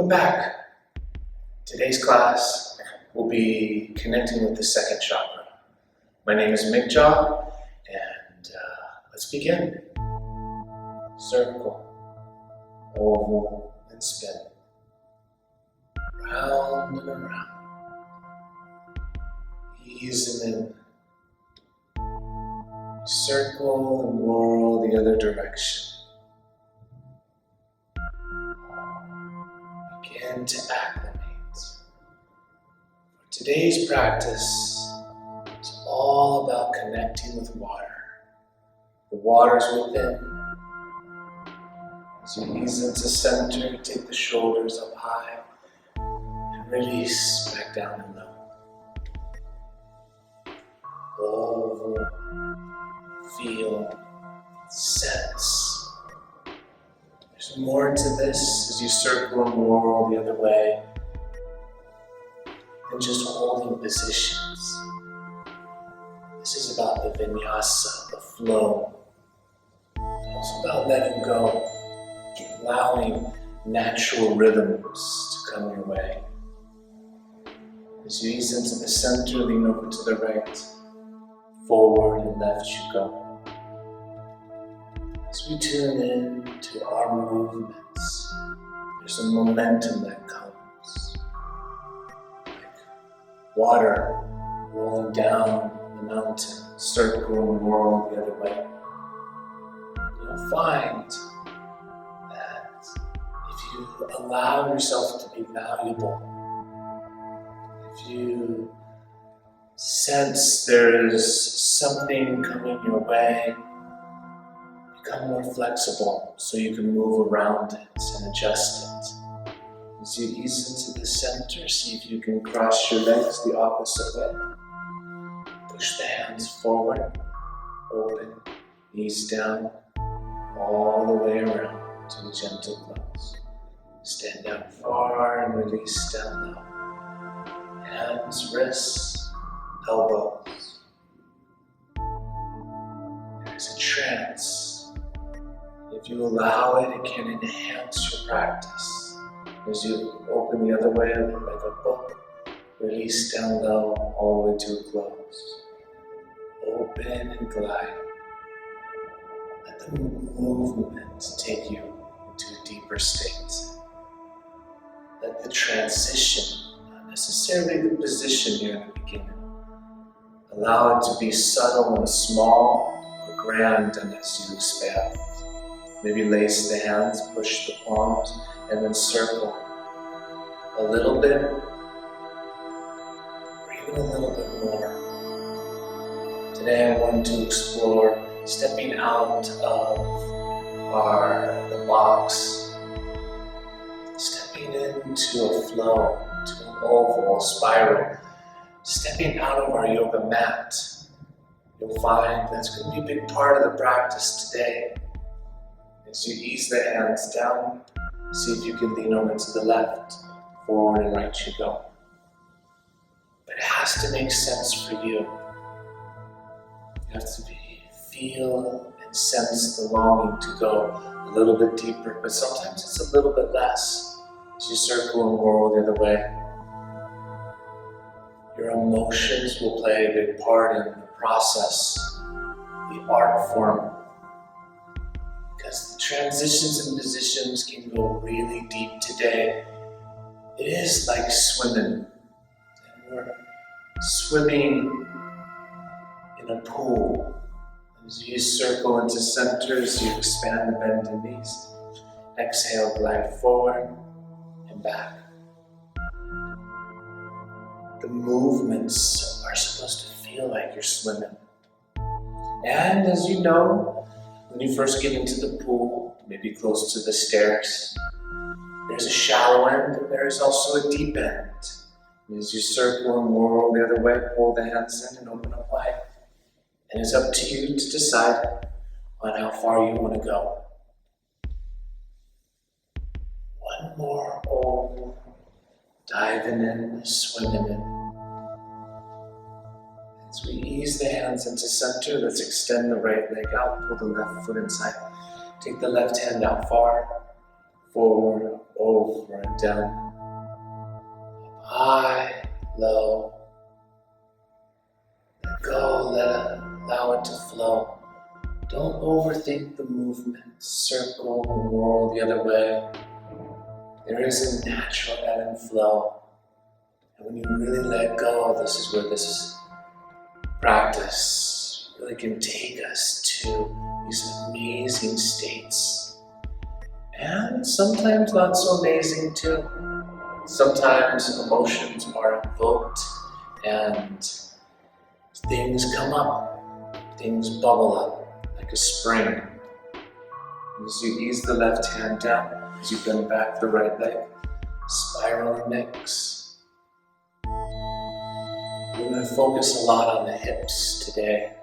Welcome back. Today's class will be connecting with the second chakra. My name is Mikja, and let's begin. Circle, oval, and spin. Round and around. Easing in. Circle and whirl the other direction. Begin to acclimate. For today's practice is all about connecting with water. The water's within. As you ease into center, take the shoulders up high and release back down and low. Oval, feel, sense. There's more to this as you circle and whirl the other way than just holding positions. This is about the Vinyasa, the flow. It's also about letting go, allowing natural rhythms to come your way. As you ease into the center, lean over to the right, forward and left you go. As we tune in to our movements, there's a momentum that comes. Like water rolling down the mountain, circle and whirl the other way. You'll find that if you allow yourself to be valuable, if you sense there is something coming your way, become more flexible so you can move around it and adjust it. As you ease into the center, see if you can cross your legs the opposite way. Push the hands forward, open, knees down, all the way around to a gentle close. Stand down far and release down low. Hands, wrists, elbows. There's a trance. If you allow it, it can enhance your practice. As you open the other way like a book, release down low all the way to a close. Open and glide. Let the movement take you into a deeper state. Let the transition, not necessarily the position here in the beginning, allow it to be subtle and small, or grand, and as you expand. Maybe lace the hands, push the palms, and then circle a little bit, or even a little bit more. Today I want to explore stepping out of the box, stepping into a flow, to an oval, a spiral, stepping out of our yoga mat. You'll find that's going to be a big part of the practice today. As you ease the hands down, see if you can lean over to the left, forward and right you go. But it has to make sense for you. You have to feel and sense the longing to go a little bit deeper, but sometimes it's a little bit less as you circle and whirl the other way. Your emotions will play a big part in the process, the art form. Because the transitions and positions can go really deep today. It is like swimming. And we're swimming in a pool. As you circle into centers, you expand the bend in knees. Exhale, glide forward and back. The movements are supposed to feel like you're swimming. And as you know, when you first get into the pool, maybe close to the stairs, there's a shallow end and there's also a deep end. And as you circle and whirl the other way, pull the hands in and open up wide. And it's up to you to decide on how far you want to go. One more oval, diving in, swimming in. As we ease the hands into center, let's extend the right leg out, pull the left foot inside. Take the left hand out far, forward, over and down, high, low. Let go, allow it to flow. Don't overthink the movement, circle, whirl the other way. There is a natural ebb and flow. And when you really let go, this is where this practice really can take us to these amazing states. And sometimes not so amazing too. Sometimes emotions are invoked and things come up, things bubble up like a spring. As you ease the left hand down, as you bend back the right leg, spiral and mix. We're going to focus a lot on the hips today.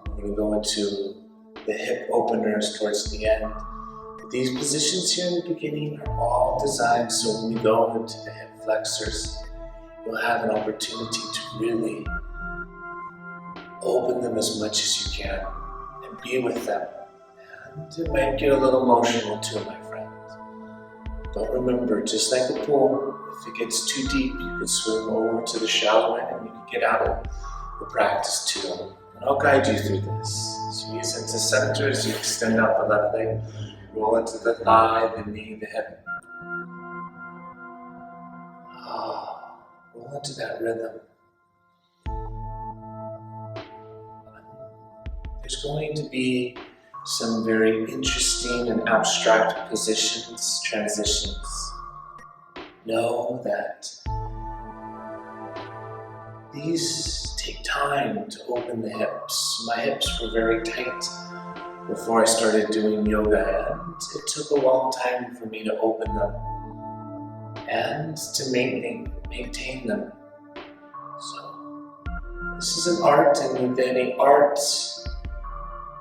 We're going to go into the hip openers towards the end. But these positions here in the beginning are all designed so when we go into the hip flexors, you'll have an opportunity to really open them as much as you can and be with them. And it might get a little emotional too, my friend. But remember, just like a pool, if it gets too deep, you can swim over to the shallow end and you can get out of the practice too. And I'll guide you through this. As you ease into center, as you extend out the left leg, roll into the thigh, the knee, the hip. Roll into that rhythm. There's going to be some very interesting and abstract positions, transitions. Know that these take time to open the hips. My hips were very tight before I started doing yoga, and it took a long time for me to open them and to maintain them. So this is an art, and with any art,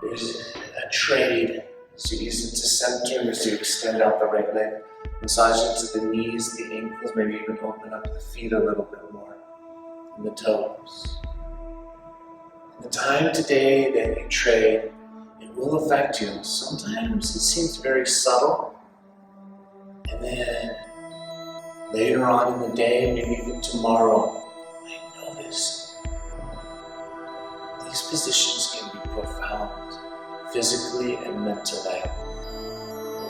there's a trade. As you ease into center, as you extend out the right leg, massage into the knees, the ankles, maybe even open up the feet a little bit more, and the toes. And the time today that you trade, it will affect you. Sometimes it seems very subtle, and then later on in the day, maybe even tomorrow, I notice these positions can be profound, physically and mentally.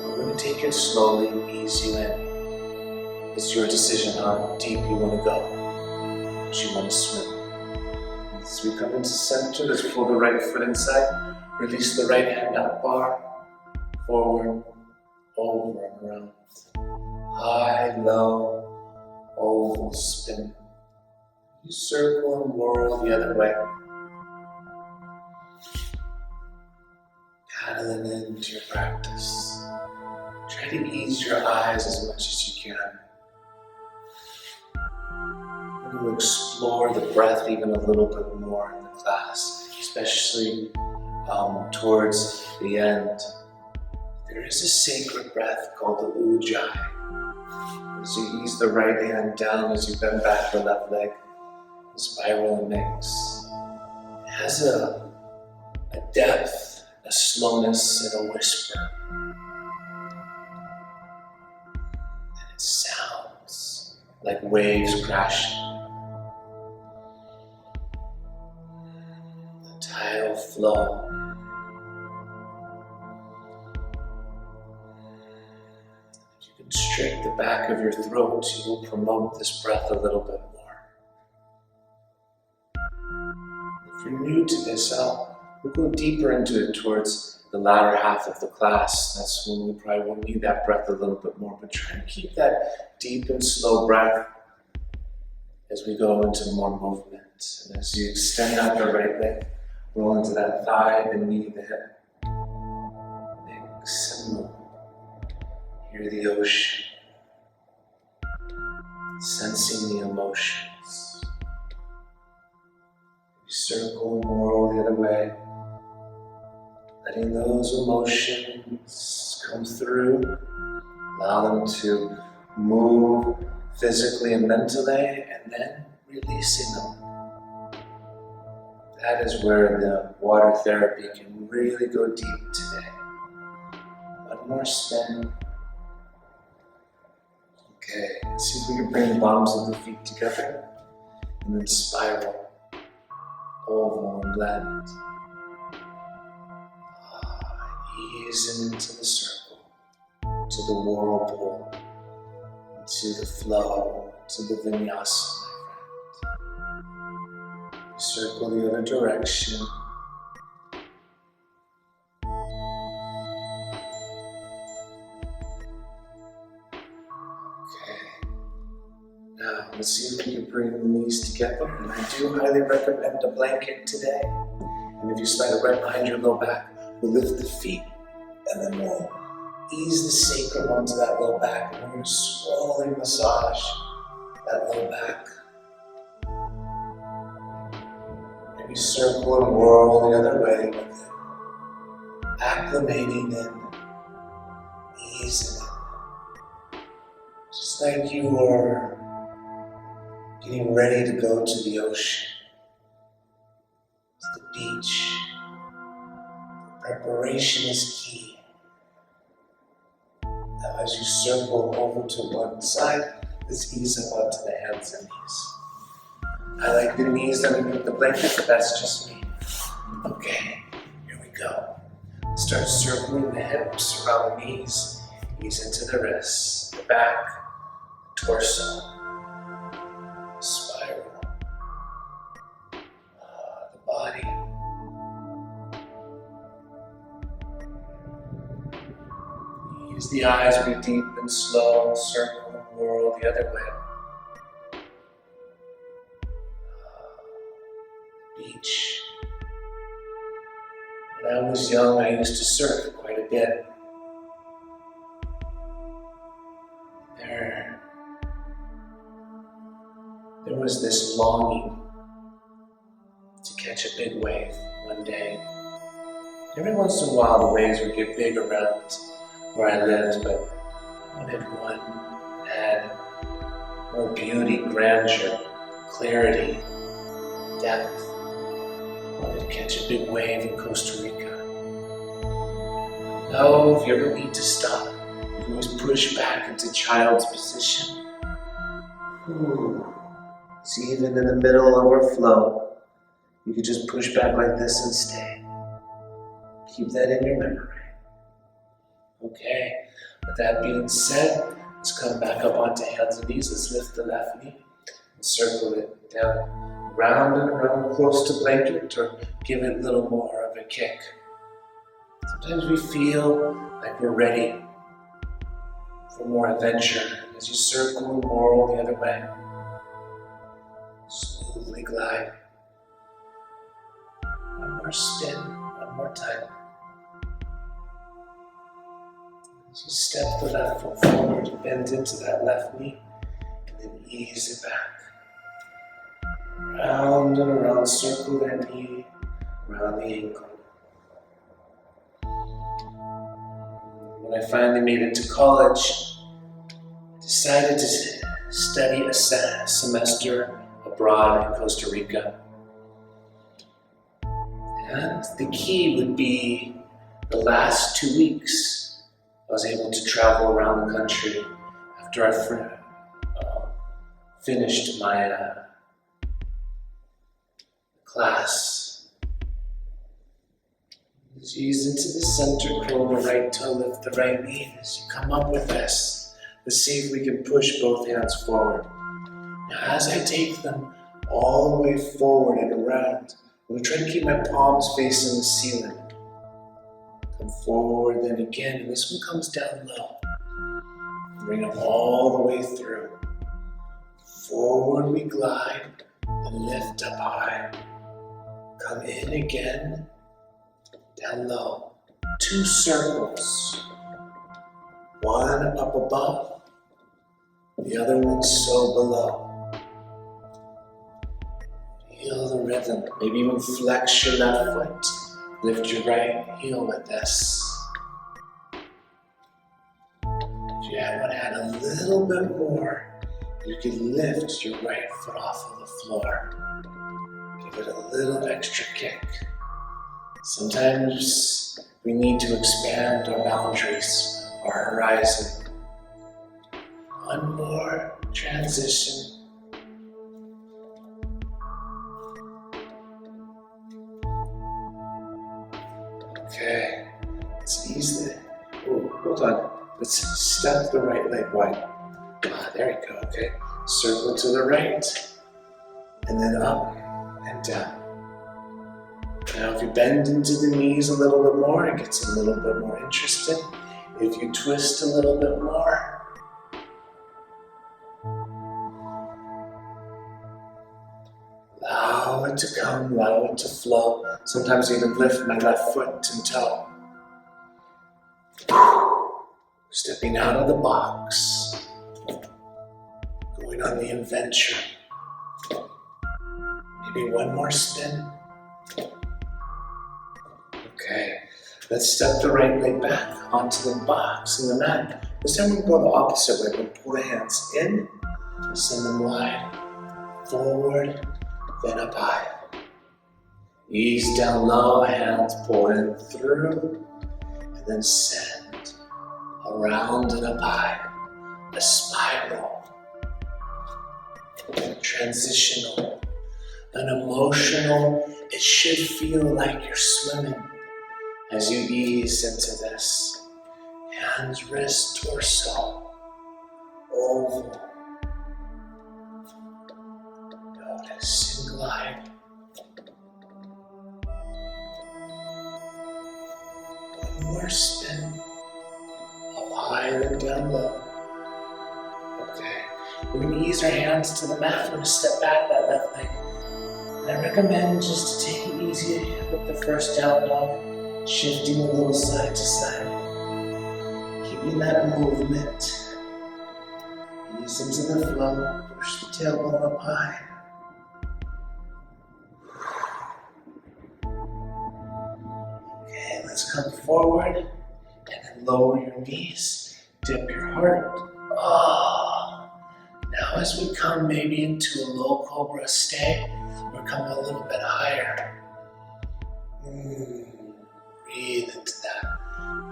We're going to take it slowly and ease you in. It's your decision how deep you want to go, as you want to swim. As we come into center, let's pull the right foot inside, release the right hand up bar, forward, over and around. High, low, oval spin. You circle and whirl the other way. Paddling into your practice. Try to ease your eyes as much as you can. I'm going to explore the breath even a little bit more in the class, especially towards the end. There is a sacred breath called the Ujjayi. As you ease the right hand down, as you bend back the left leg, spiral and mix. It has a depth, a slowness, and a whisper. And it sounds like waves crashing. The tidal flow. If you can straighten the back of your throat, you will promote this breath a little bit more. If you're new to this, we'll go deeper into it towards the latter half of the class. That's when we probably will need that breath a little bit more. But try to keep that deep and slow breath as we go into more movement. And as you extend out the right leg, roll into that thigh, the knee, the hip. Mix and move. Hear the ocean. Sensing the emotions. You circle and whirl the other way. Letting those emotions come through, allow them to move physically and mentally, and then releasing them. That is where the water therapy can really go deep today. One more spin. Okay, let's see if we can bring the bottoms of the feet together and then spiral, oval and blend. Easing into the circle, to the whirlpool, to the flow, to the Vinyasa, my friend. Circle the other direction. Okay. Now, let's see if we can bring the knees together. And I do highly recommend a blanket today. And if you slide it right behind your low back, we'll lift the feet. And then we'll ease the sacrum onto that low back. And we're going to slowly massage that low back. Maybe circle and whirl the other way with it. Acclimating in, easing in. Just like you are getting ready to go to the ocean, to the beach. Preparation is key. Now as you circle over to one side, let's ease up onto the hands and knees. I like the knees underneath the blanket, but that's just me. Okay, here we go. Start circling the hips around the knees, ease into the wrists, the back, the torso, spiral, the body. Use the eyes, breathe deep and slow, circle and whirl the other way. Beach. When I was young, I used to surf quite a bit. There was this longing to catch a big wave one day. Every once in a while, the waves would get big around where I lived, but I wanted one that had more beauty, grandeur, clarity, depth. I wanted to catch a big wave in Costa Rica. No, if you ever need to stop, you can always push back into child's position. See, even in the middle of our flow, you can just push back like this and stay. Keep that in your memory. Okay, with that being said, let's come back up onto hands and knees. Let's lift the left knee and circle it down, round and around close to blanket, or give it a little more of a kick. Sometimes we feel like we're ready for more adventure. As you circle and whirl the other way, smoothly glide. One more spin, one more time. As you step the left foot forward, bend into that left knee, and then ease it back. Round and around, circle that knee around the ankle. When I finally made it to college, I decided to study a semester abroad in Costa Rica. And the key would be the last 2 weeks. I was able to travel around the country after I finished my class. As you ease into the center, curl the right toe, lift the right knee. As you come up with this, let's see if we can push both hands forward. Now as I take them all the way forward and around, I'm going to try to keep my palms facing the ceiling. Come forward, then again, and this one comes down low. Bring them all the way through. Forward we glide, and lift up high. Come in again, down low. 2 circles. One up above, the other one so below. Feel the rhythm. Maybe even flex your left foot. Lift your right heel with this. If you want to add a little bit more, you can lift your right foot off of the floor. Give it a little extra kick. Sometimes we need to expand our boundaries, our horizon. One more transition. Okay, let's ease it. Oh, hold on. Let's step the right leg wide. There you go, okay. Circle to the right, and then up and down. Now if you bend into the knees a little bit more, it gets a little bit more interesting. If you twist a little bit more, allow it to come, allow it to flow. Sometimes I even lift my left foot and toe. Stepping out of the box. Going on the adventure. Maybe one more spin. Okay, let's step the right leg back onto the box in the mat. This time we'll go the opposite way. We'll pull the hands in, send them wide, forward, then up high. Ease down low, hands pull in through, and then send around and up high. A spiral, transitional, an emotional. It should feel like you're swimming as you ease into this. Hands, wrist, torso, oval. Notice and glide. One more spin. Up high and down low. Okay. We're going to ease our hands to the mat. We're going to step back that left leg. And I recommend just to take it easy with the first down dog, shifting a little side to side. Keeping that movement. Ease into the flow. Push the tailbone up high. Okay, let's come forward and then lower your knees. Dip your heart. Now as we come maybe into a low cobra stay, we're coming a little bit higher. Breathe into that.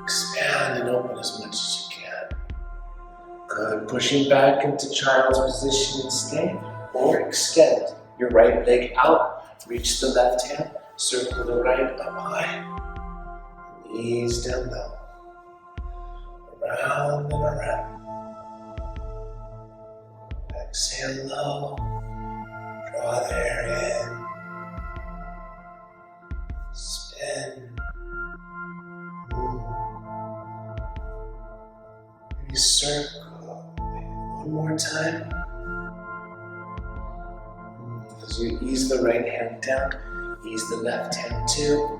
Expand and open as much as you can. Good. Pushing back into child's position and stay, or extend your right leg out. Reach the left hand. Circle the right up high. Ease down low. Around and around. Exhale low. Draw the air in. Spin. Maybe circle. One more time. As you ease the right hand down, ease the left hand too.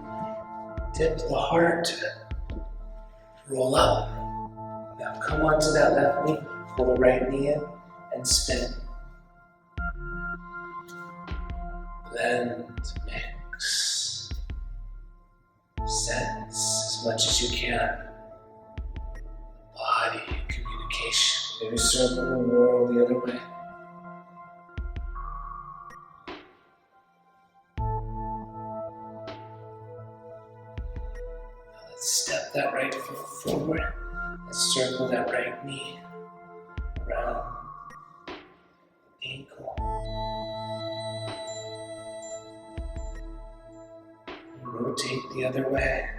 Dip the heart. Roll up. Now come onto that left knee. Pull the right knee in and spin. Blend, mix, sense as much as you can. Body communication. Maybe circle the world the other way. Now let's step that right foot forward. Let's circle that right knee around the ankle. Rotate the other way.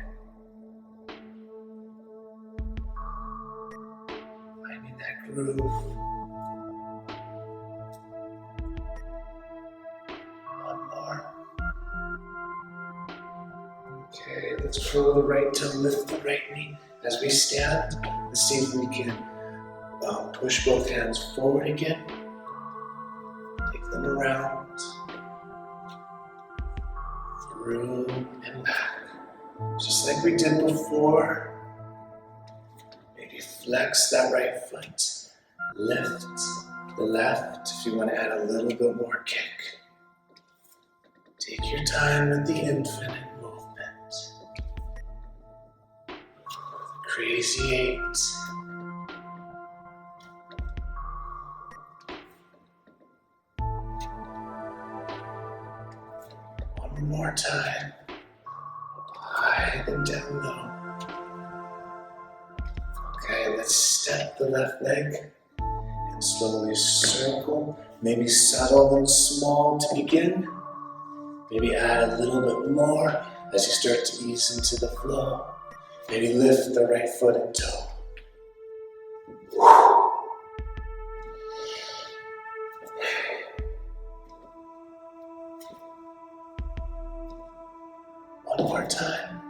Finding that groove. One more. Okay, let's curl the right toe, lift the right knee. As we stand, let's see if we can push both hands forward again. Take them around. Through and back. Just like we did before. Maybe flex that right foot. Lift the left if you want to add a little bit more kick. Take your time with the infinite movement. Crazy 8. One more time. High and down low. Okay, let's step the left leg and Slowly circle, maybe subtle and small to begin. Maybe add a little bit more as you start to ease into the flow. Maybe lift the right foot and toe. One more time.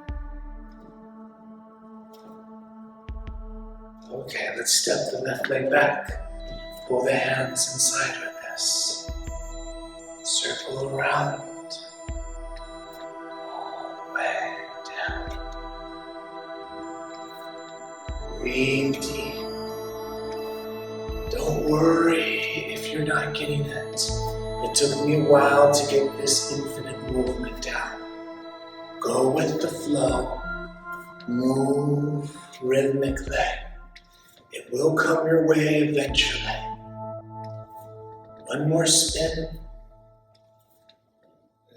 Okay, let's step the left leg back. Pull the hands inside with this. Circle around. All the way down. Breathe deep. Don't worry if you're not getting it. It took me a while to get this infinite movement down. Go with the flow. Move rhythmically. It will come your way eventually. One more spin.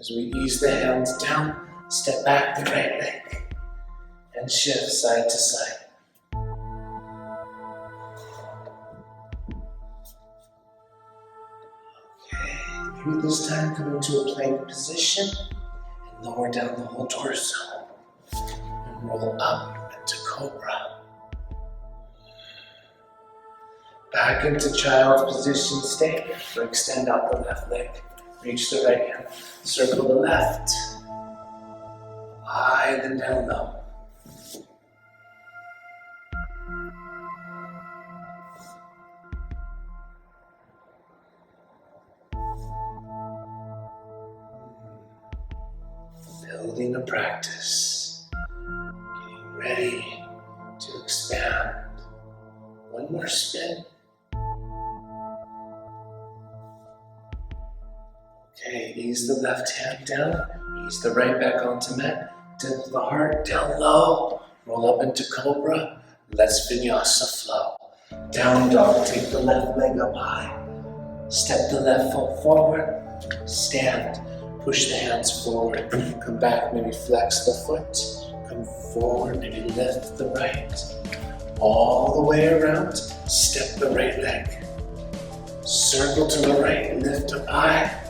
As we ease the hands down, step back the right leg and shift side to side. Okay, maybe this time come into a plank position and lower down the whole torso and roll up into cobra. Back into child's position, stay, or extend out the left leg. Reach the right hand, circle the left. High, then down low. Building a practice. Getting ready to expand. One more spin. Okay, ease the left hand down, ease the right back onto mat, dip the heart down low, roll up into cobra, let's Vinyasa Flow. Down dog, take the left leg up high, step the left foot forward, stand, push the hands forward, come back, maybe flex the foot, come forward, maybe lift the right, all the way around, step the right leg, circle to the right, lift up high,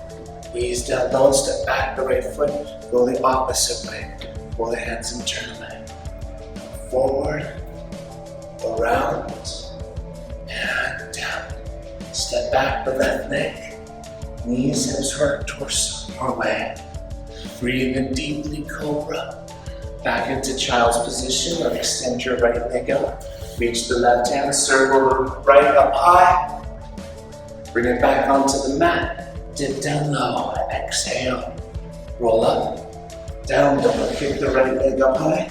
ease down low, step back the right foot, go the opposite way. Pull the hands internally. Forward, around, and down. Step back the left leg. Knees, hips, heart, torso, your way. Breathe in deeply, cobra. Back into child's position, or extend your right leg out. Reach the left hand, circle the right up high. Bring it back onto the mat. Dip down low, exhale, roll up, down dog, kick the right leg up high,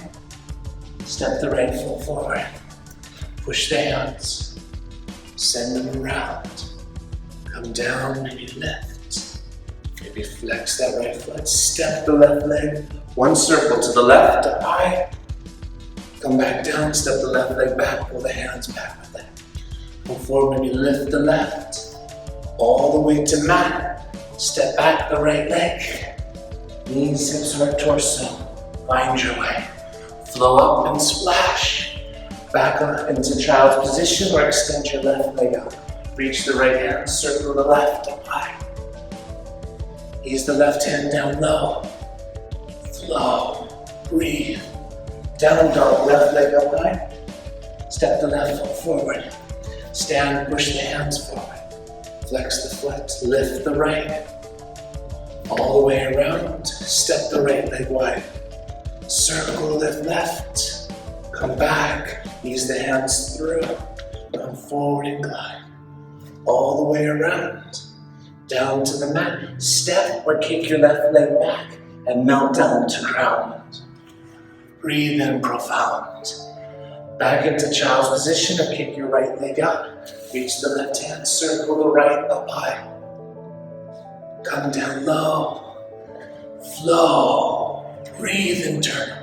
step the right foot forward, push the hands, send them around, come down, maybe lift, maybe flex that right foot, step the left leg, one circle to the left, up high, come back down, step the left leg back, pull the hands back with it, pull forward, maybe lift the left, all the way to mat. Step back the right leg. Knees, hips, heart, torso. Find your way. Flow up and splash. Back up into child's position or extend your left leg out. Reach the right hand, circle the left up high. Ease the left hand down low. Flow. Breathe. Down dog, left leg up high. Step the left foot forward. Stand, push the hands forward. Flex the foot, lift the right, all the way around, step the right leg wide, circle, lift left, come back, ease the hands through, come forward and glide, all the way around, down to the mat, step or kick your left leg back and melt down to ground. Breathe in profound. Back into child's position or kick your right leg out. Reach the left hand, circle the right up high. Come down low. Flow. Breathe internal.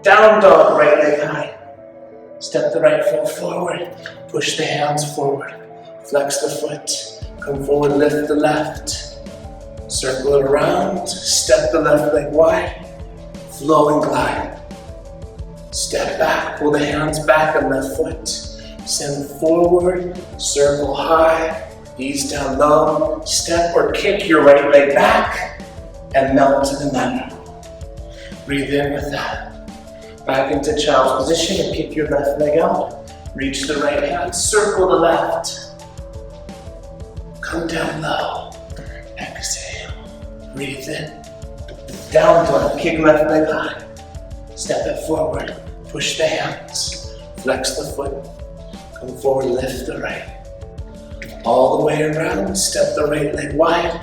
Down dog, right leg high. Step the right foot forward. Push the hands forward. Flex the foot. Come forward, lift the left. Circle it around. Step the left leg wide. Flow and glide. Step back, pull the hands back and left foot. Send forward, circle high, ease down low, step or kick your right leg back, and melt to the mat. Breathe in with that. Back into child's position and kick your left leg out. Reach the right hand, circle the left. Come down low. Exhale. Breathe in. Down dog, kick left leg high. Step it forward. Push the hands. Flex the foot. Come forward, lift the right. All the way around, step the right leg wide.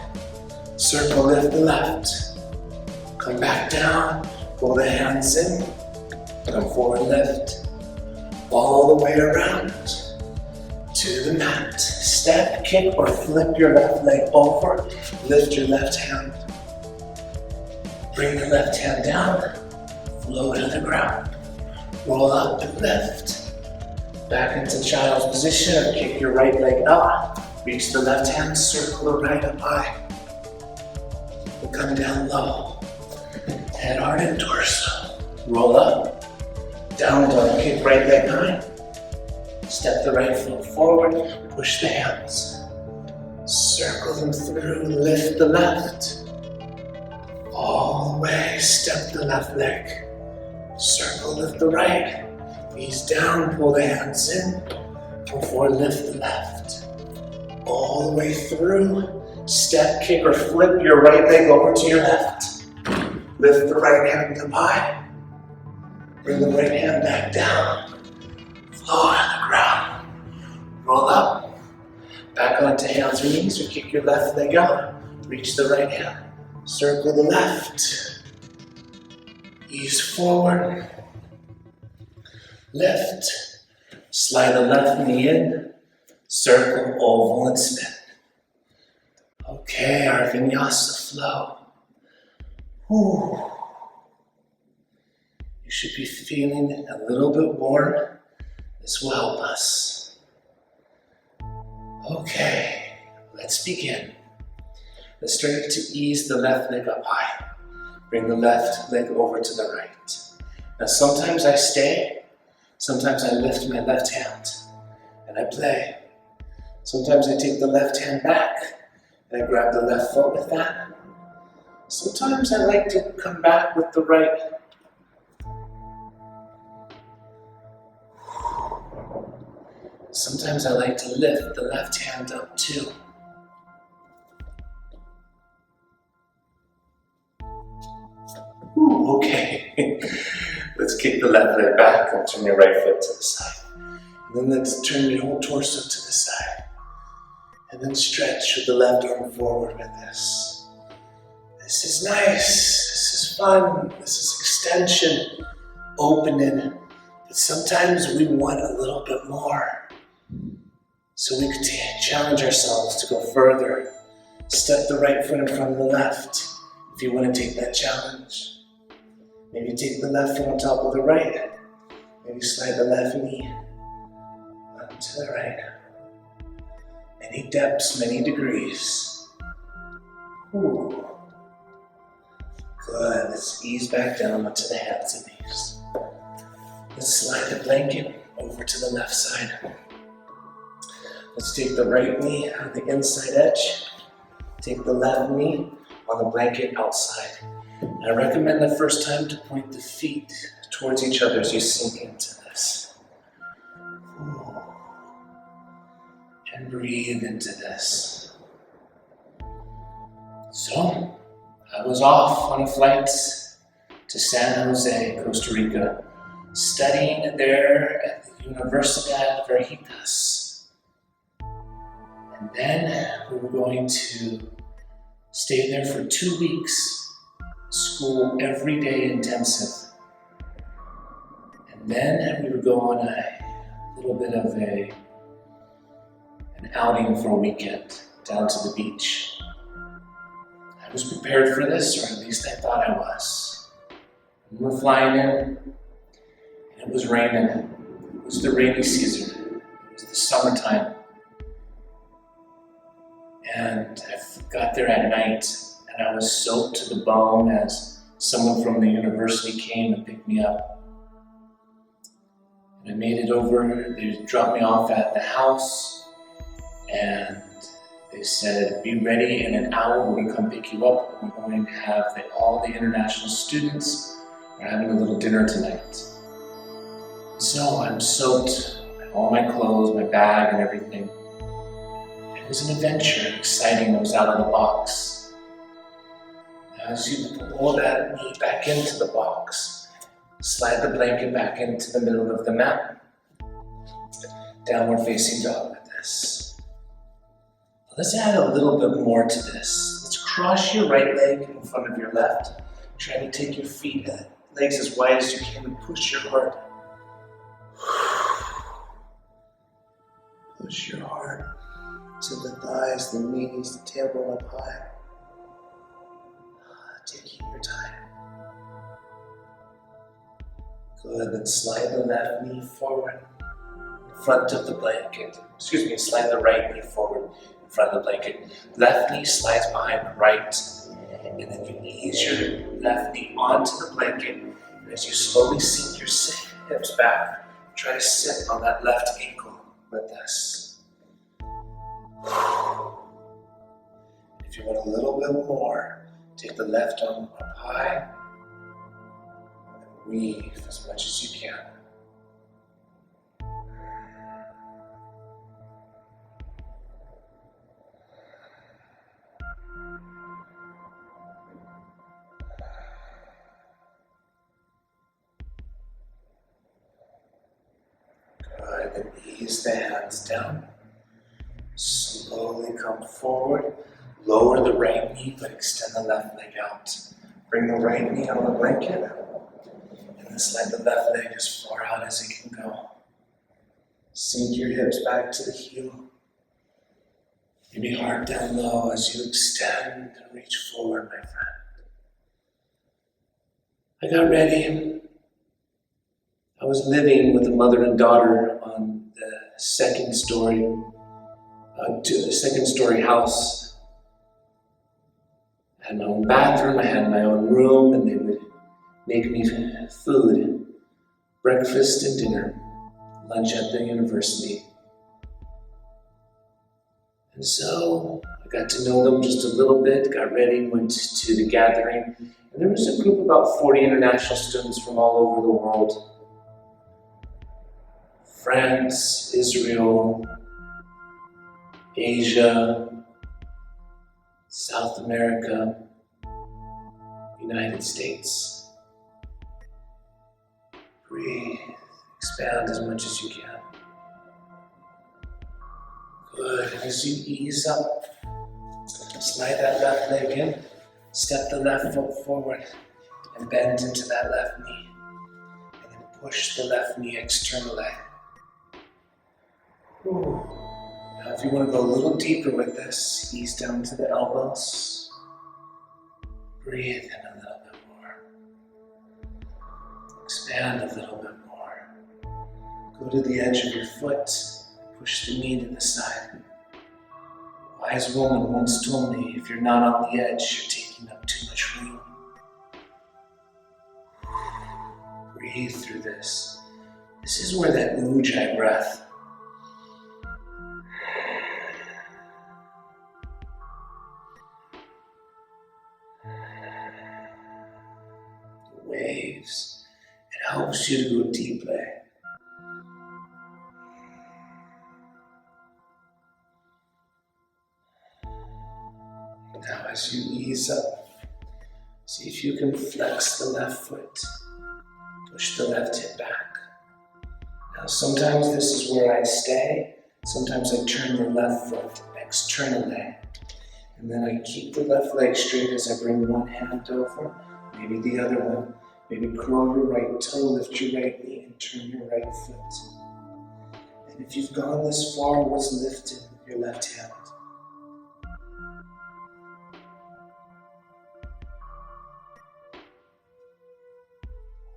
Circle, lift the left. Come back down, pull the hands in. Come forward, lift. All the way around to the mat. Step, kick, or flip your left leg over. Lift your left hand. Bring the left hand down. Flow to the ground. Roll up and lift. Back into child's position or kick your right leg out. Reach the left hand, circle the right up high. We'll come down low. Head, heart, and torso. Roll up. Down dog, kick right leg high. Step the right foot forward, push the hands. Circle them through, lift the left. All the way, step the left leg. Circle, lift the right. Knees down, pull the hands in. Come forward, lift the left. All the way through. Step, kick, or flip your right leg over to your left. Lift the right hand up high. Bring the right hand back down. Flow on the ground. Roll up. Back onto hands or knees, or kick your left leg out. Reach the right hand. Circle the left. Ease forward. Lift. Slide the left knee in. Circle, oval, and spin. Okay, our Vinyasa Flow. Whew. You should be feeling a little bit warm. This will help us. Okay, let's begin. Let's start to ease the left leg up high. Bring the left leg over to the right. Now sometimes I stay. Sometimes I lift my left hand and I play. Sometimes I take the left hand back and I grab the left foot with that. Sometimes I like to come back with the right. Sometimes I like to lift the left hand up too. Ooh, okay. Let's kick the left leg back and turn your right foot to the side. And then let's turn your whole torso to the side. And then stretch with the left arm forward with this. This is nice. This is fun. This is extension, opening. But sometimes we want a little bit more. So we could challenge ourselves to go further. Step the right foot in front of the left if you want to take that challenge. Maybe take the left foot on top of the right. Maybe slide the left knee up to the right. Many depths, many degrees. Ooh. Good. Let's ease back down onto the hands and knees. Let's slide the blanket over to the left side. Let's take the right knee on the inside edge. Take the left knee on the blanket outside. And I recommend the first time to point the feet towards each other as you sink into this. Ooh. And breathe into this. So, I was off on a flight to San Jose, Costa Rica, studying there at the Universidad Veritas. And then we were going to stay there for 2 weeks, school every day intensive. And then we would go on a little bit of an outing for a weekend down to the beach. I was prepared for this, or at least I thought I was. We were flying in, and it was raining. It was the rainy season. It was the summertime. And I got there at night, and I was soaked to the bone as someone from the university came and picked me up. I made it over, they dropped me off at the house, and they said, be ready in an hour, we're gonna come pick you up. We're going to have all the international students are having a little dinner tonight. So I'm soaked, all my clothes, my bag and everything. It was an adventure, exciting, I was out of the box. As you pull that knee back into the box, slide the blanket back into the middle of the mat. Downward facing dog with this. Let's add a little bit more to this. Let's cross your right leg in front of your left. Try to take your legs as wide as you can and push your heart. Push your heart to the thighs, the knees, the tailbone up high. Taking your time. Good, then slide the left knee forward in front of the blanket. Slide the right knee forward in front of the blanket. Left knee slides behind the right. And then you ease your left knee onto the blanket. And as you slowly sink your hips back, try to sit on that left ankle with us. If you want a little bit more, take the left arm up high and breathe as much as you can. Good, then ease the hands down. Slowly come forward. Lower the right knee, but extend the left leg out. Bring the right knee on the blanket, and then slide the left leg as far out as it can go. Sink your hips back to the heel. Maybe heart down low as you extend and reach forward, my friend. I got ready. I was living with a mother and daughter on the second story house. I had my own bathroom, I had my own room, and they would make me food, breakfast and dinner, lunch at the university. And so I got to know them just a little bit, got ready, went to the gathering, and there was a group of about 40 international students from all over the world. France, Israel, Asia, South America, United States. Breathe, expand as much as you can. Good, and as you ease up, slide that left leg in, step the left foot forward, and bend into that left knee. And then push the left knee externally. Ooh. Now if you want to go a little deeper with this, ease down to the elbows. Breathe in a little bit more. Expand a little bit more. Go to the edge of your foot. Push the knee to the side. A wise woman once told me, if you're not on the edge, you're taking up too much room. Breathe through this. This is where that ujjayi breath. Waves. It helps you to go deeply. Now as you ease up, see if you can flex the left foot. Push the left hip back. Now sometimes this is where I stay. Sometimes I turn the left foot externally. And then I keep the left leg straight as I bring one hand over. Maybe the other one. Maybe curl your right toe, lift your right knee, and turn your right foot. And if you've gone this far, what's lifted? Your left hand.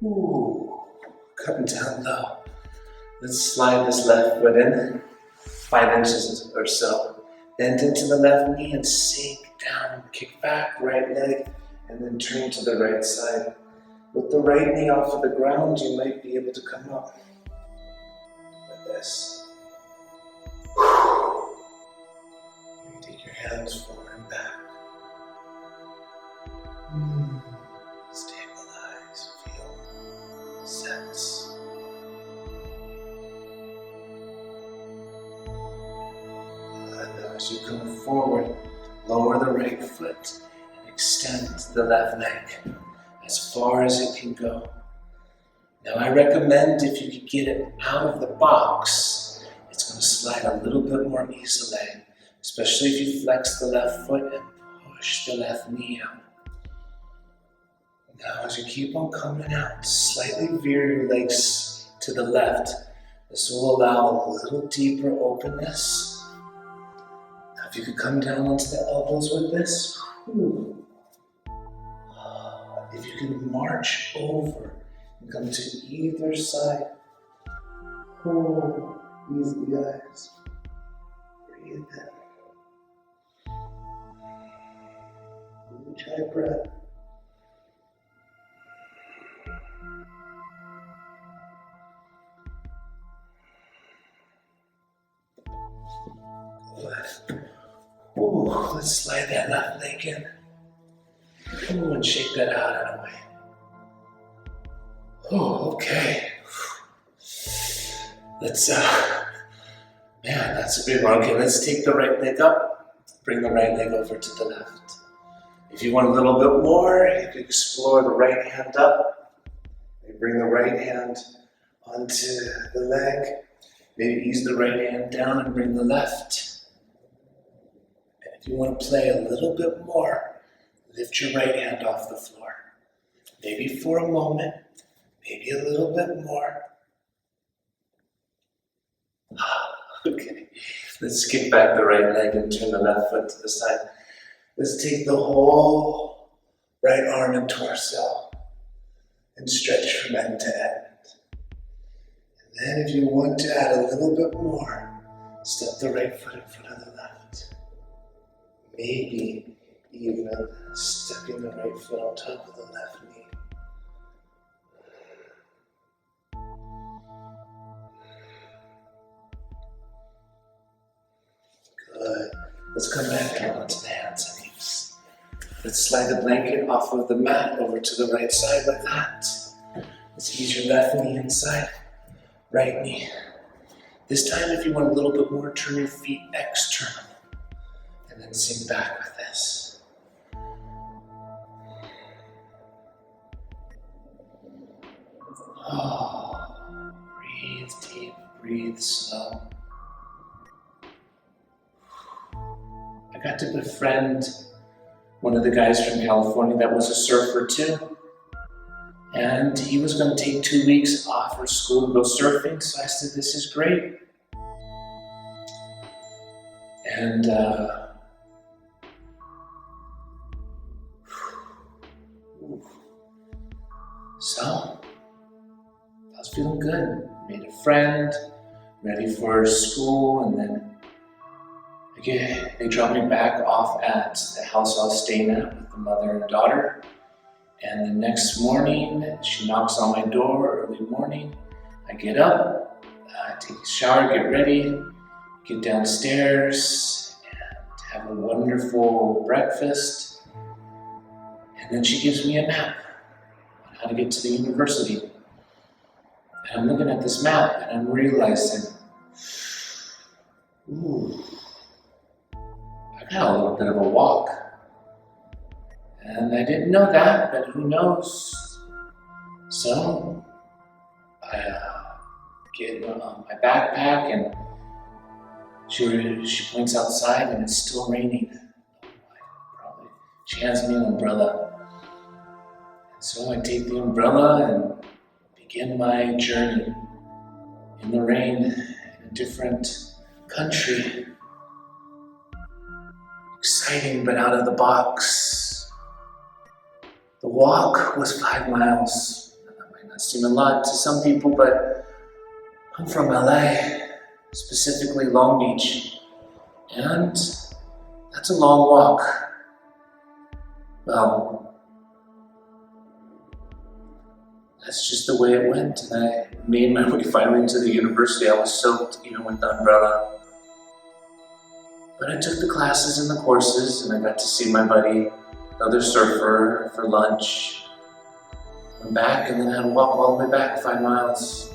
Ooh, cutting down low. Let's slide this left foot in, 5 inches or so. Bend into the left knee and sink down. Kick back, right leg, and then turn to the right side. With the right knee off of the ground, you might be able to come up. this. You take your hands forward and back. Stabilize, feel, sense. And now as you come forward, lower the right foot and extend the left leg as far as it can go. Now I recommend if you could get it out of the box, it's going to slide a little bit more easily, especially if you flex the left foot and push the left knee out. Now as you keep on coming out, slightly veer your legs to the left. This will allow a little deeper openness. Now if you could come down onto the elbows with this. If you can march over and come to either side. Ease the eyes. Breathe in. Try breath. Good. Let's slide that left leg in. And shake that out and away. Okay. Let's, man, that's a big one. Okay, let's take the right leg up. Bring the right leg over to the left. If you want a little bit more, you can explore the right hand up. Maybe bring the right hand onto the leg. Maybe ease the right hand down and bring the left. And if you want to play a little bit more, lift your right hand off the floor. Maybe for a moment, maybe a little bit more. Okay, let's kick back the right leg and turn the left foot to the side. Let's take the whole right arm and torso and stretch from end to end. And then if you want to add a little bit more, step the right foot in front of the left. Maybe even stepping the right foot on top of the left knee. Good. Let's come back down onto the hands and knees. Let's slide the blanket off of the mat over to the right side like that. Let's ease your left knee inside, right knee. This time, if you want a little bit more, turn your feet external and then sink back with this. Breathe deep, breathe slow. I got to befriend one of the guys from California that was a surfer too. And he was going to take 2 weeks off for school to go surfing, so I said, this is great. And so I was feeling good. Made a friend, ready for school, and then they dropped me back off at the house I was staying at with the mother and daughter. And the next morning, she knocks on my door, early morning. I get up, take a shower, get ready, get downstairs, and have a wonderful breakfast. And then she gives me a map on how to get to the university. And I'm looking at this map and I'm realizing, I got a little bit of a walk. And I didn't know that, but who knows? So I get my backpack and she points outside and it's still raining. She hands me an umbrella. And so I take the umbrella and begin my journey in the rain in a different country. Exciting, but out of the box. The walk was 5 miles. That might not seem a lot to some people, but I'm from LA, specifically Long Beach, and that's a long walk. Well, that's just the way it went. And I made my way finally to the university. I was soaked even with the umbrella. But I took the classes and the courses, and I got to see my buddy, the other surfer, for lunch. Went back, and then I had to walk all the way back 5 miles.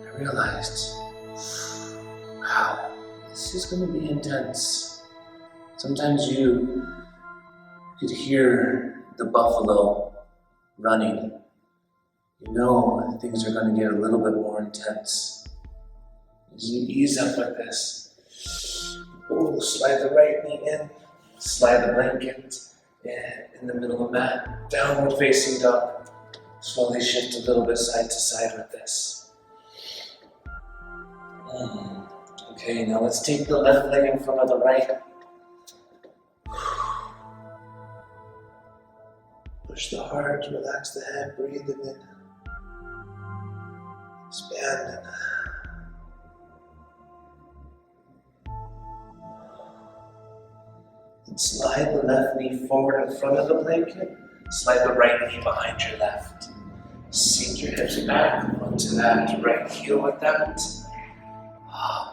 I realized, wow, this is going to be intense. Sometimes you could hear the buffalo running. You know things are going to get a little bit more intense. As you ease up like this, slide the right knee in, slide the blanket in the middle of the mat, downward facing dog. Slowly shift a little bit side to side with this. Okay, now let's take the left leg in front of the right. Push the heart, relax the head, breathe it in. Expand it. And slide the left knee forward in front of the blanket. Slide the right knee behind your left. Sink your hips back onto that right heel with that.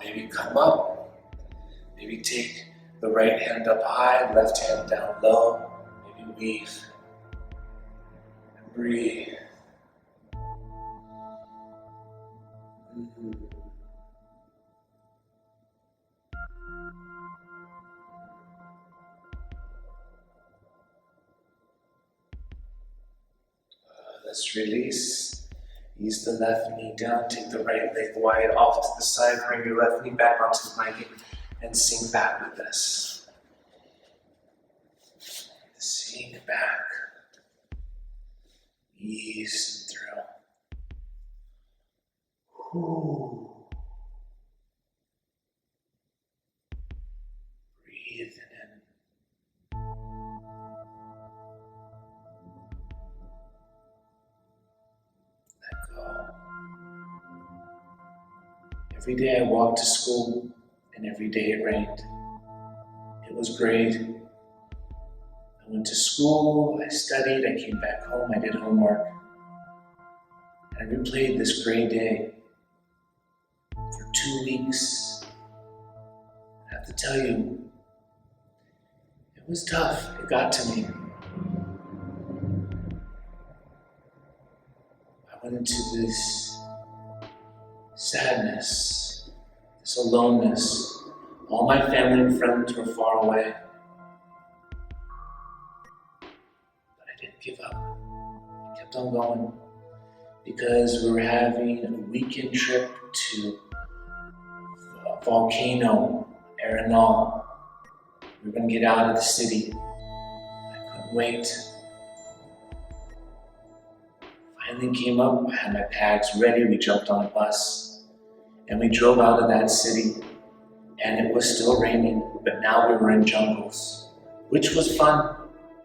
Maybe come up. Maybe take the right hand up high, left hand down low. Maybe weave. And breathe. Let's release. Ease the left knee down. Take the right leg wide off to the side. Bring your left knee back onto the blanket and sink back with us. Sink back. Ease through. Breathe in. Let go. Every day I walked to school, and every day it rained. It was great. I went to school, I studied, I came back home, I did homework. And I replayed this gray day for 2 weeks. I have to tell you, it was tough. It got to me. I went into this sadness, this aloneness. All my family and friends were far away. But I didn't give up. I kept on going. Because we were having a weekend trip to a volcano, Arenal. We were going to get out of the city. I couldn't wait. Finally came up, I had my packs ready, we jumped on a bus, and we drove out of that city. And it was still raining, but now we were in jungles, which was fun,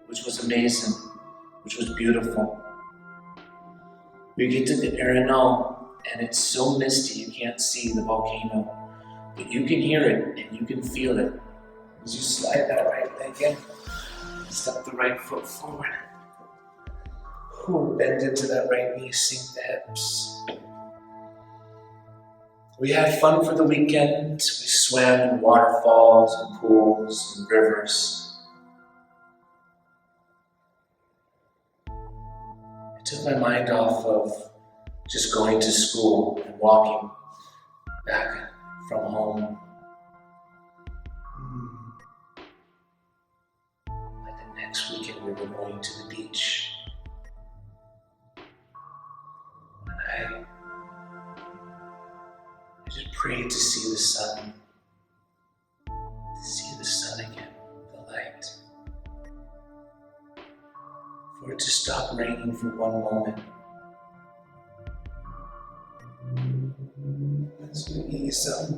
which was amazing, which was beautiful. We get to the Arenal, and it's so misty you can't see the volcano, but you can hear it and you can feel it. As you slide that right leg in, step the right foot forward. Bend into that right knee, sink the hips. We had fun for the weekend. We swam in waterfalls and pools and rivers. I took my mind off of just going to school and walking back from home. Like the next weekend we were going to the beach. And I just prayed to see the sun. To see the sun again, the light. For it to stop raining for one moment. As you ease up,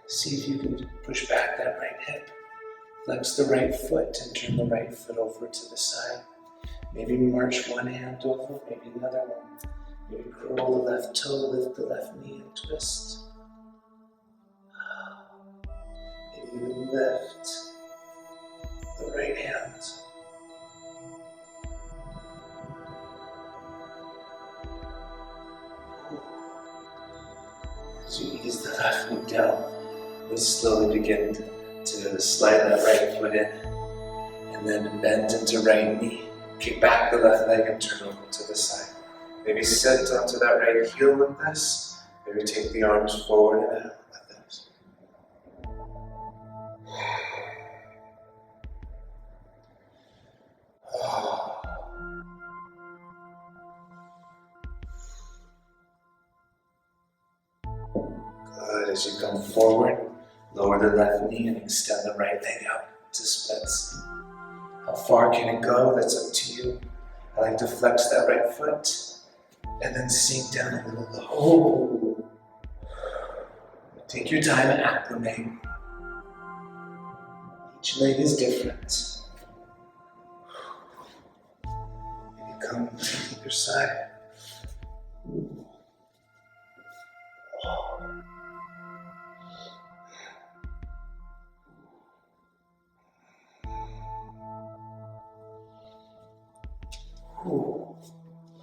see if you can push back that right hip. Flex the right foot and turn the right foot over to the side. Maybe march one hand over, maybe another one. Maybe curl the left toe, lift the left knee and twist. Maybe you lift the right hand. As you ease the left knee down, we'll slowly begin to slide that right foot in, and then bend into right knee. Kick back the left leg and turn over to the side. Maybe sit onto that right heel with this. Maybe take the arms forward and out with this. Good. As you come forward, lower the left knee and extend the right leg out to splits. How far can it go? That's up to you. I like to flex that right foot and then sink down a little low. Take your time and acclimate. Each leg is different. Maybe come to either side.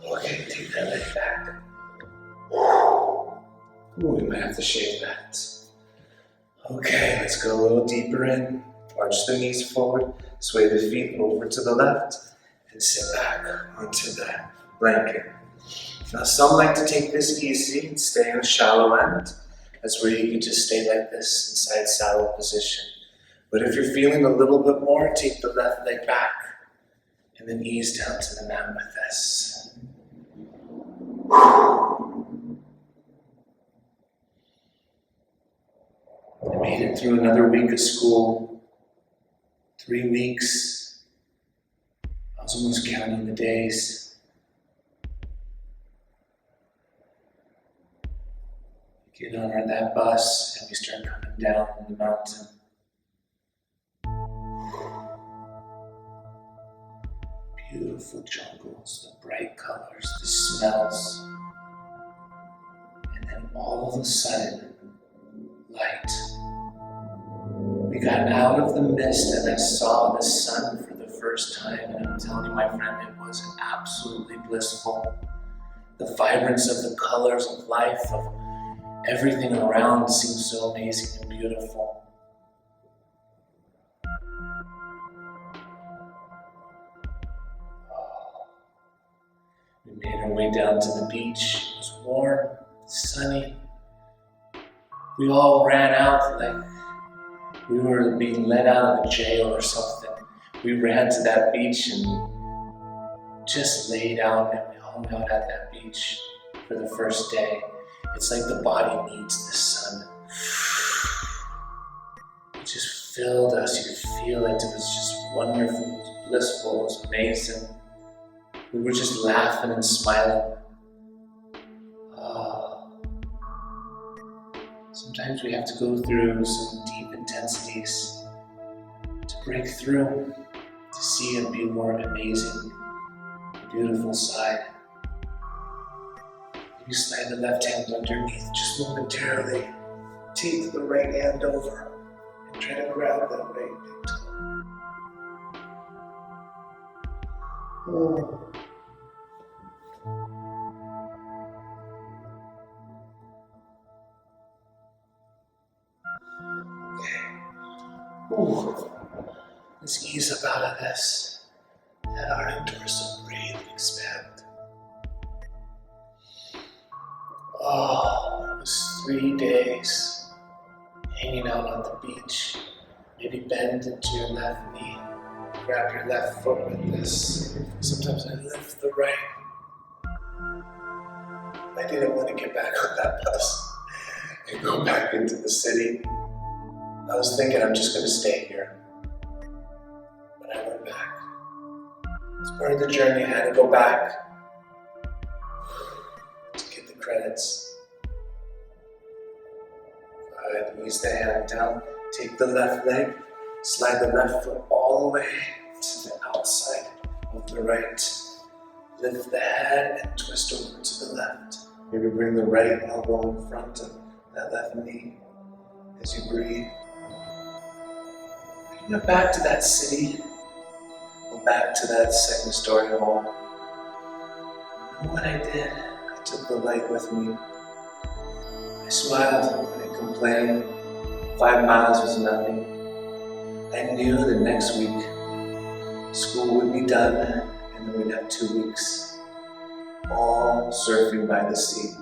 Okay, take that leg back. We might have to shave that. Okay, let's go a little deeper in. Arch the knees forward, sway the feet over to the left, and sit back onto that blanket. Now, some like to take this easy and stay in a shallow end. That's where you can just stay like this inside saddle position. But if you're feeling a little bit more, take the left leg back and then ease down to the mat with this. I made it through another week of school. 3 weeks. I was almost counting the days. Get on that bus and we start coming down the mountain. Beautiful jungles, the bright colors, the smells. And then all of a sudden, light. We got out of the mist and I saw the sun for the first time, and I'm telling you, my friend, it was absolutely blissful. The vibrance of the colors of life, of everything around seemed so amazing and beautiful. We made our way down to the beach. It was warm, sunny. We all ran out like we were being let out of a jail or something. We ran to that beach and just laid out, and we hung out at that beach for the first day. It's like the body needs the sun. It just filled us. You could feel it. It was just wonderful. It was blissful. It was amazing. We were just laughing and smiling. Sometimes we have to go through some deep intensities to break through, to see and be more amazing, beautiful side. You slide the left hand underneath just momentarily. Take the right hand over and try to grab that right big toe. Let's ease up out of this. Let our torso breathe and expand. It was 3 days hanging out on the beach. Maybe bend into your left knee. Grab your left foot with this. Sometimes I lift the right. I didn't want to get back on that bus and go back into the city. I was thinking I'm just going to stay here. But I went back. As part of the journey, I had to go back to get the credits. Go ahead, ease the hand down. Take the left leg. Slide the left foot all the way to the outside of the right. Lift the head and twist over to the left. Maybe bring the right elbow in front of that left knee as you breathe. Go back to that city. Go back to that second story home. You know what I did? I took the light with me. I smiled, I didn't complain. 5 miles was nothing. I knew that next week school would be done and then we'd have 2 weeks all surfing by the sea.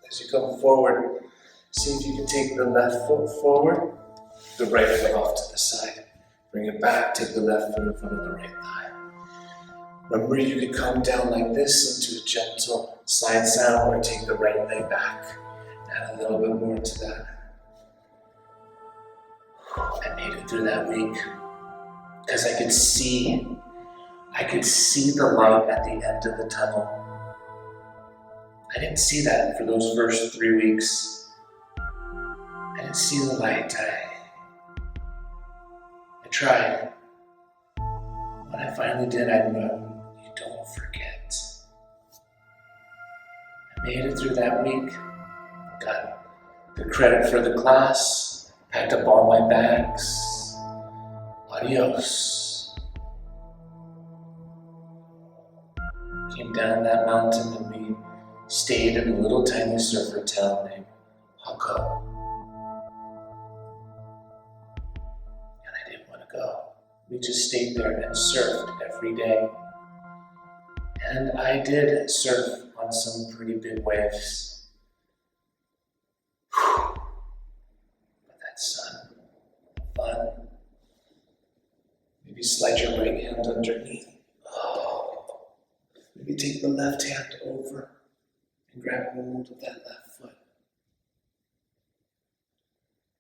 As you come forward, see if you can take the left foot forward, the right foot off to the side. Bring it back, take the left foot in front of the right thigh. Remember, you could come down like this into a gentle side sound or take the right leg back. Add a little bit more to that. I made it through that week because I could see the light at the end of the tunnel. I didn't see that for those first 3 weeks. I didn't see the light. I tried. When I finally did, I knew, you don't forget. I made it through that week. Got the credit for the class. Packed up all my bags. Adios. Came down that mountain and we stayed in a little tiny surfer town named Hako. And I didn't want to go. We just stayed there and surfed every day. And I did surf on some pretty big waves. But that sun, fun. Maybe slide your right hand underneath. Maybe take the left hand over and grab hold of that left foot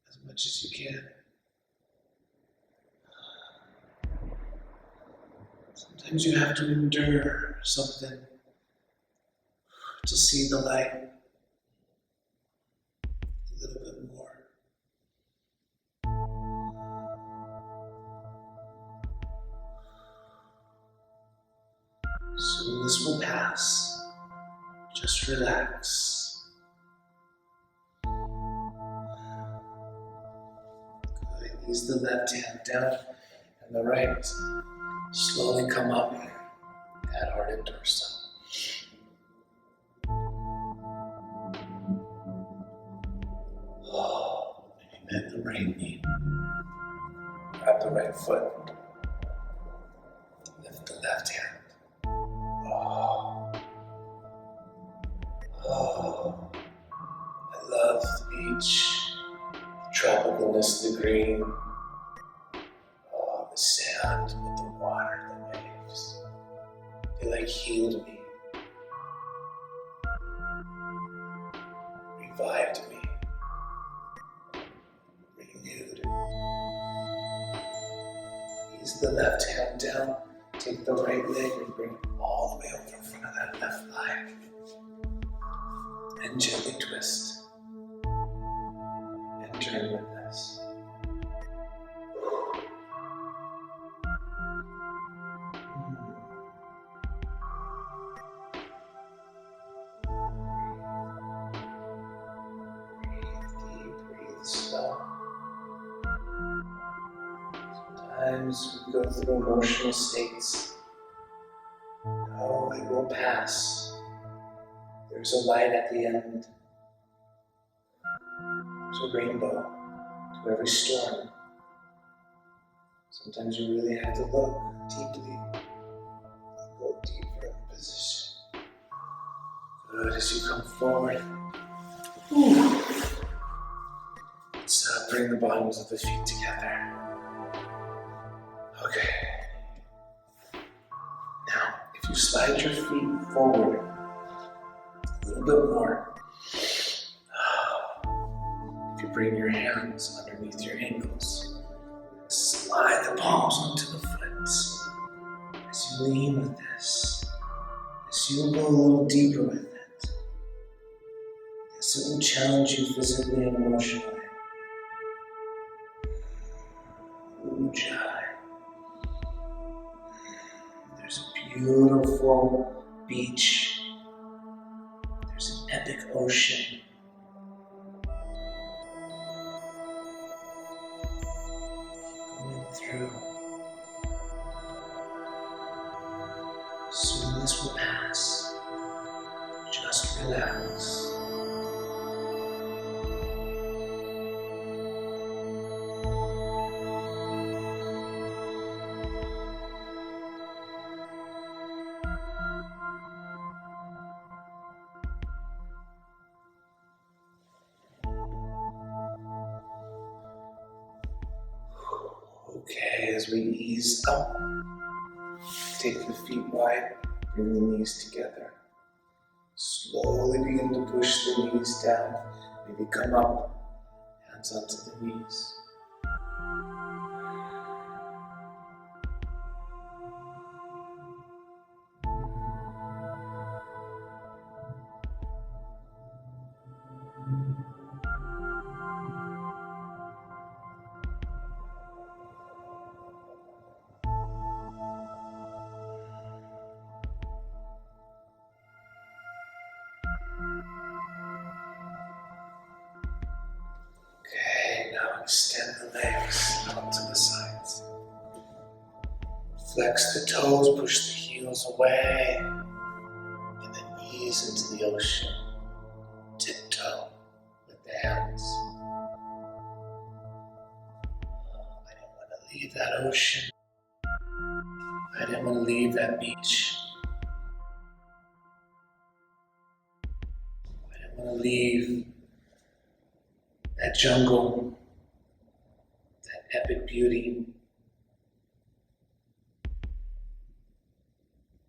as much as you can. Sometimes you have to endure something to see the light a little bit more. Soon this will pass. Just relax. Good. Ease the left hand down and the right. Slowly come up. Add heart and torso. Maybe bend the right knee. Grab the right foot. Lift the left hand. I love the beach, the tropicalness of the green, the sand with the water, the waves. They like healed me, revived me, renewed. Ease the left hand down, take the right leg and bring it all the way over in front of that left thigh. And gently twist. And turn with this. Breathe deep, breathe slow. Sometimes we go through emotional states. Oh, it will pass. There's a light at the end. There's a rainbow to every storm. Sometimes you really have to look deeply. Go deeper in position. Good, as you come forward. Let's bring the bottoms of the feet together. Okay. Now, if you slide your feet forward, a little bit more. If you bring your hands underneath your ankles, slide the palms onto the foot. As you lean with this, as you go a little deeper with it, yes, it will challenge you physically and emotionally. Ujjayi. There's a beautiful beach. There's an epic ocean. Going through. Soon this will pass. Just relax. as we ease up, take the feet wide, bring the knees together. Slowly begin to push the knees down. Maybe come up, hands onto the knees. Okay, now extend the legs out to the sides. Flex the toes, push the heels away, and then ease into the ocean. Tiptoe with the hands. I didn't want to leave that ocean. I didn't want to leave that beach. I didn't want to leave that jungle, that epic beauty.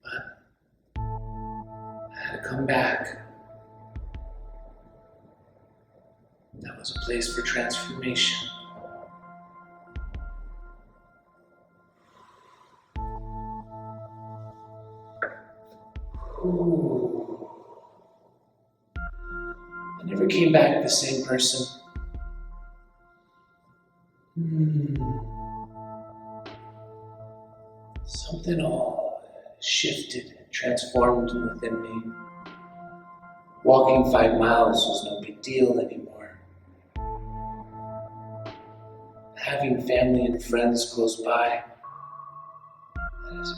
But I had to come back. That was a place for transformation. Ooh. I never came back the same person. Something all shifted, transformed within me. Walking 5 miles was no big deal anymore. Having family and friends close by, that is an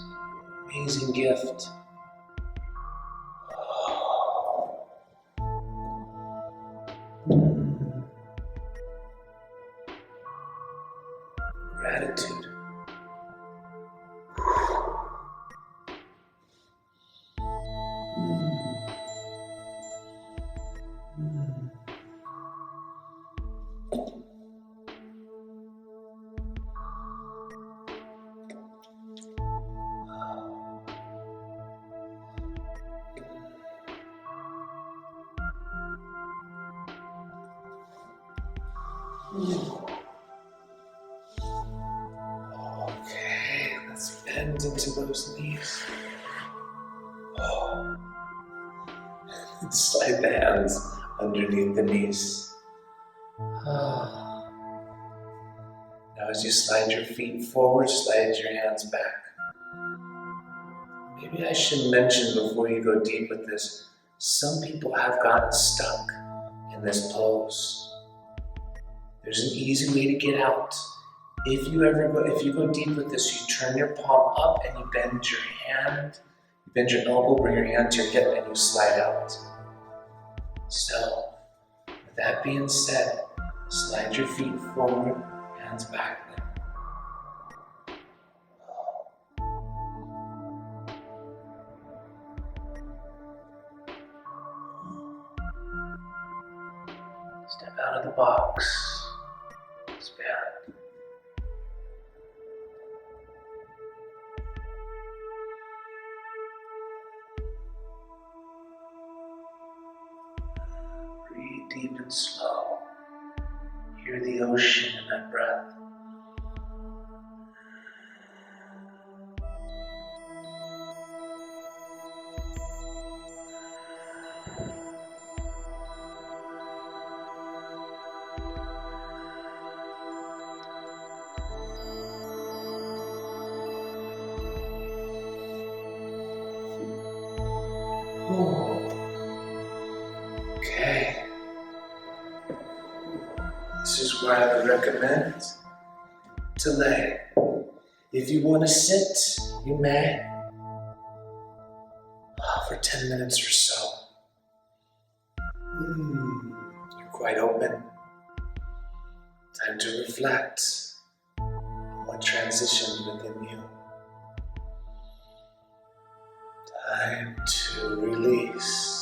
amazing gift. Gratitude. Okay, let's bend into those knees. And slide the hands underneath the knees. Now as you slide your feet forward, slide your hands back. Maybe I should mention before you go deep with this, some people have gotten stuck in this pose. There's an easy way to get out. If you go deep with this, you turn your palm up and you bend your hand, you bend your elbow, bring your hand to your hip, and you slide out. So, with that being said, slide your feet forward, hands back. Step out of the box. Expand. Breathe deep and slow. Hear the ocean in that breath. Okay. This is where I would recommend to lay. If you want to sit, you may. For 10 minutes or so. You're quite open. Time to reflect on what transitioned within you. Time to release.